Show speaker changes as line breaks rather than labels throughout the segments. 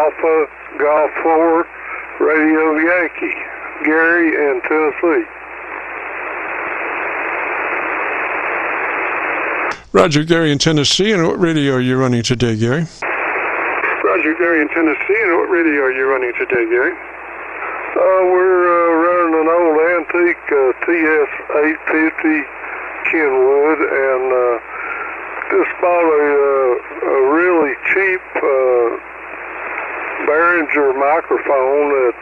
Alpha Golf 4 Radio Yankee. Gary in Tennessee.
Roger, Gary in Tennessee. And what radio are you running today, Gary?
Roger, Gary in Tennessee. And what radio are you running today, Gary? We're running an old antique TS-850 Kenwood, and just bought a really cheap Behringer microphone that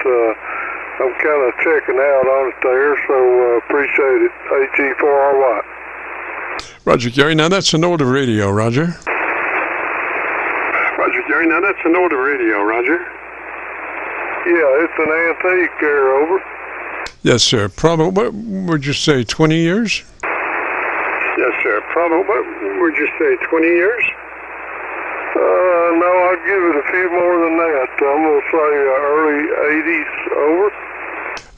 I'm kind of checking out on it there, so appreciate it. AG4RY.
Roger, Gary. Now that's an older radio, Roger.
Roger, Gary. Now that's an older radio, Roger. Yeah, it's an antique there, over.
Yes, sir. Probably, what would you say, 20 years?
Yes, sir. Probably, what would you say, 20 years? No, I'd give it a few more than that. I'm going to say early 80s, over.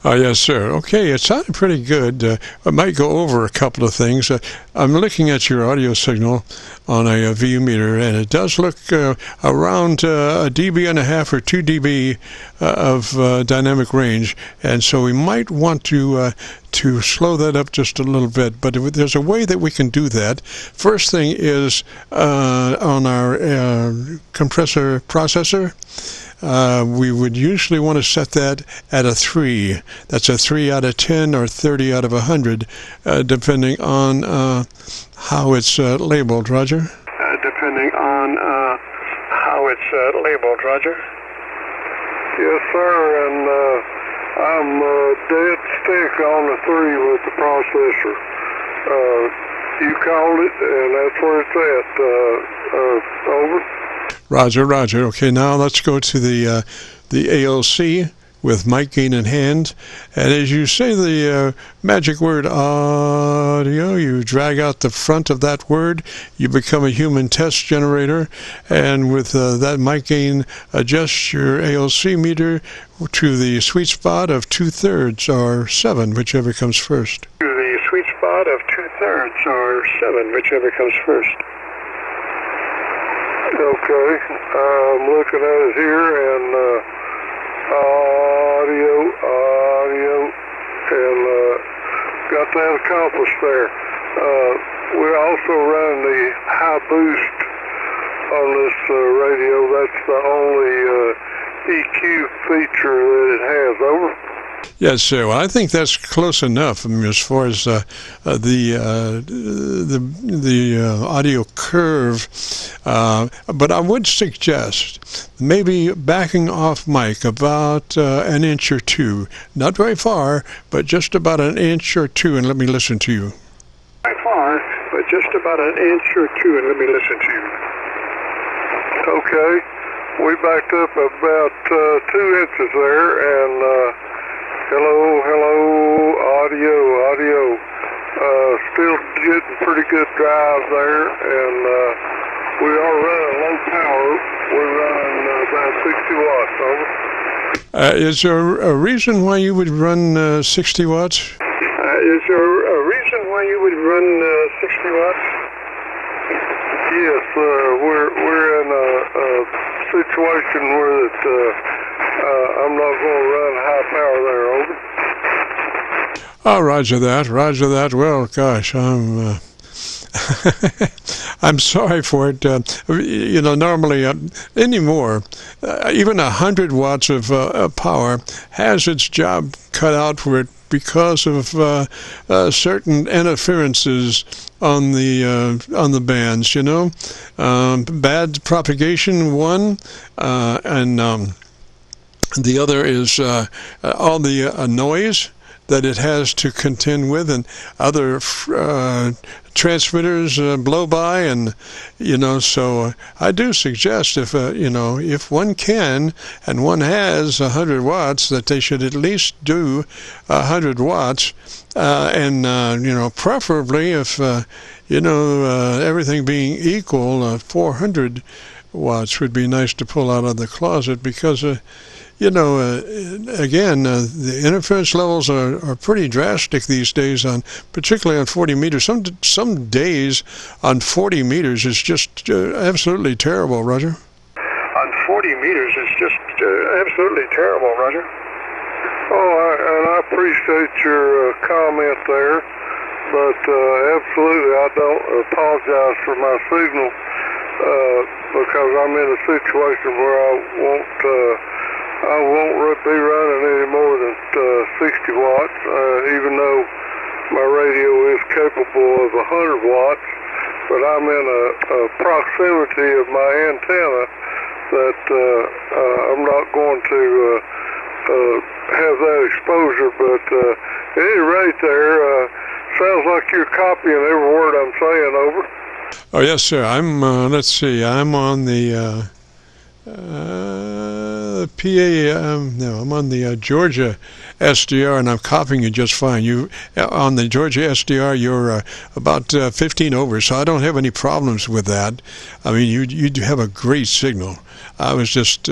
Yes, sir. Okay, it sounded pretty good. I might go over a couple of things. I'm looking at your audio signal on a VU meter, and it does look around a dB and a half or 2 dB of dynamic range, and so we might want to slow that up just a little bit, but there's a way that we can do that. First thing is on our compressor processor, we would usually want to set that at a 3. That's a 3 out of 10 or 30 out of 100, depending on how it's labeled, Roger.
Depending on how it's labeled, Roger. Yes, sir, and I'm dead stick on the 3 with the processor. You called it, and that's where it's at. Over.
Roger, Roger. Okay, now let's go to the ALC with mic gain in hand. And as you say the magic word audio, you drag out the front of that word, you become a human test generator, and with that mic gain, adjust your ALC meter to the sweet spot of 2/3 or 7, whichever comes first.
To the sweet spot of 2/3 or 7, whichever comes first. Okay, I'm looking at it here, and audio, and got that accomplished there. We also run the high boost on this radio. That's the only EQ feature that it has, over.
Yes, sir. Well, I think that's close enough. I mean, as far as the audio curve, but I would suggest maybe backing off mic about an inch or two, not very far, but just about an inch or two, and let me listen to you.
Very far, but just about an inch or two, and let me listen to you. Okay, we backed up about 2 inches there, and hello, audio. Still getting pretty good drive there, and we are running low power. We're running about 60 watts, over.
Is there a reason why you would run 60 watts?
Is there a reason why you would run 60 watts? Yes, we're in a situation where that I'm not going to run high power there, over.
Oh, roger that. Well, gosh, I'm sorry for it. Normally anymore, even 100 watts of power has its job cut out for it because of certain interferences on the bands. Bad propagation, one, and the other is all the noise that it has to contend with, and other transmitters blow by, and so I do suggest if one can and one has 100 watts, that they should at least do 100 watts, and preferably if everything being equal, 400 watts would be nice to pull out of the closet, because again, the interference levels are pretty drastic these days, particularly on 40 meters. Some days on 40 meters is just absolutely terrible, Roger.
On 40 meters is
just absolutely terrible, Roger.
And I appreciate your comment there, but absolutely I don't apologize for my signal because I'm in a situation where I won't be running any more than 60 watts, even though my radio is capable of 100 watts, but I'm in a proximity of my antenna that I'm not going to have that exposure, but at any rate there, sounds like you're copying every word I'm saying, over.
Oh, yes, sir. I'm, let's see, I'm on the I'm on the Georgia SDR, and I'm copying you just fine. You on the Georgia SDR, you're about 15 over, so I don't have any problems with that. I mean, you have a great signal. I was just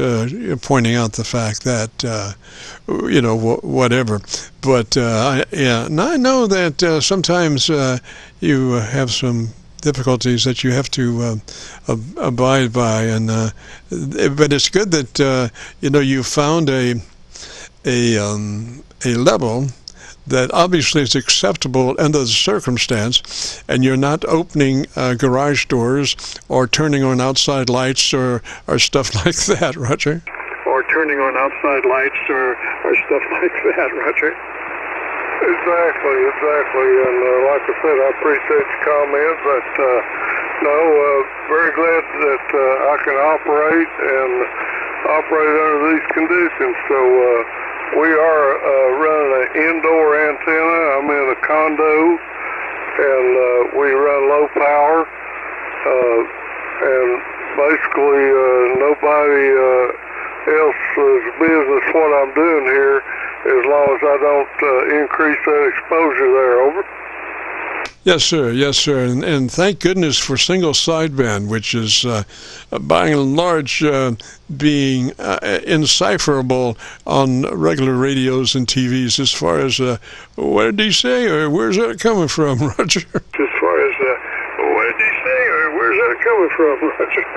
pointing out the fact that whatever. But yeah, and I know that sometimes you have some difficulties that you have to abide by, and but it's good that you found a level that obviously is acceptable under the circumstance, and you're not opening garage doors or turning on outside lights or stuff like that, Roger.
Or turning on outside lights or stuff like that, Roger.
Exactly, and like I said, I appreciate your comment, but very glad that I can operate under these conditions. So we are running an indoor antenna. I'm in a condo, and we run low power, and basically nobody else's business what I'm doing here, as long as I don't increase that exposure there, over.
Yes, sir. Yes, sir. And thank goodness for single sideband, which is by and large being indecipherable on regular radios and TVs. As far as what did he say, or where's that coming from, Roger?
As far as what did he say, or where's that coming from, Roger?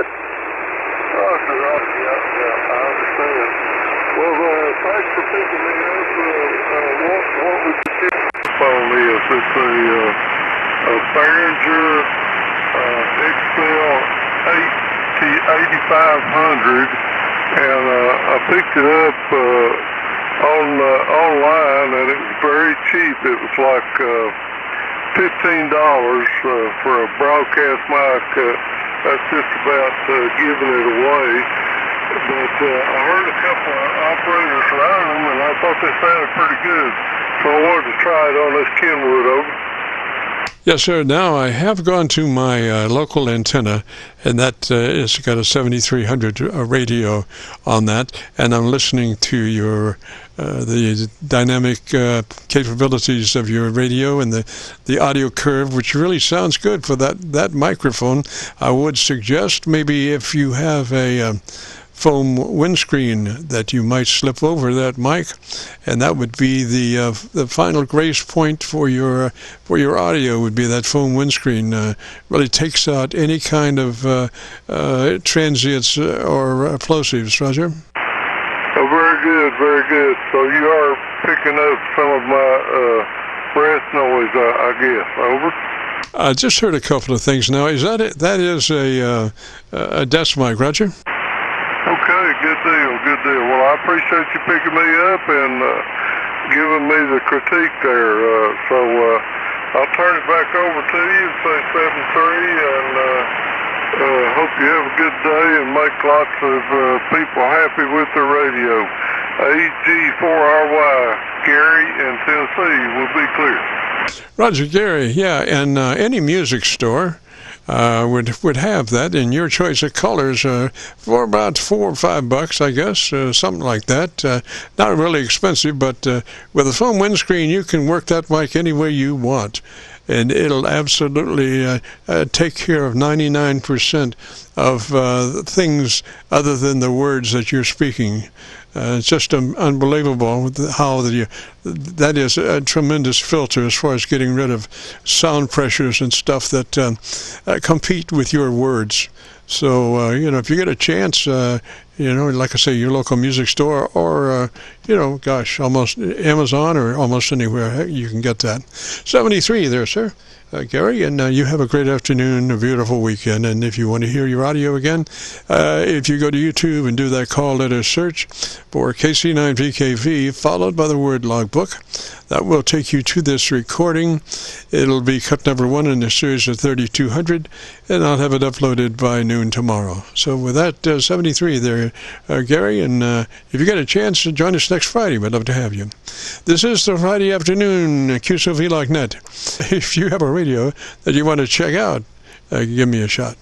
I understand. Well, thanks for picking me up. What we get phone is, it's a Behringer XL 8500, and I picked it up online, and it was very cheap. It was like $15 for a broadcast mic. That's just about giving it away. But I heard a couple of operators running them, and I thought they sounded pretty good. So I wanted to try it on this Kenwood, over.
Yes, sir. Now, I have gone to my local antenna, and that it's got a 7300 radio on that, and I'm listening to your the dynamic capabilities of your radio and the audio curve, which really sounds good for that microphone. I would suggest maybe if you have a foam windscreen that you might slip over that mic, and that would be the final grace point for your audio. Would be that foam windscreen. Really takes out any kind of transients or plosives, Roger.
Oh, very good, very good. So you are picking up some of my breath noise, I guess. Over.
I just heard a couple of things. Now, is that it? That is a desk mic, Roger?
Okay, good deal. Well, I appreciate you picking me up and giving me the critique there. So I'll turn it back over to you and say 7-3, and hope you have a good day and make lots of people happy with the radio. AG4RY, Gary in Tennessee, will be clear.
Roger, Gary, yeah, and any music store would have that in your choice of colors for about $4 or $5, I guess, something like that. Not really expensive, but with a foam windscreen, you can work that mic any way you want, and it'll absolutely take care of 99% of things other than the words that you're speaking. It's just unbelievable how that is a tremendous filter as far as getting rid of sound pressures and stuff that compete with your words. So, if you get a chance, like I say, your local music store, or almost Amazon or almost anywhere you can get that. 73 there, sir. Gary, and you have a great afternoon, a beautiful weekend. And if you want to hear your audio again, if you go to YouTube and do that call letter search for KC9VKV, followed by the word logbook, that will take you to this recording. It'll be cut number 1 in the series of 3200, and I'll have it uploaded by noon tomorrow. So with that, 73 there, Gary, and if you get a chance to join us next Friday, we'd love to have you. This is the Friday afternoon Qso-Vlog net. If you have a radio that you want to check out, give me a shot.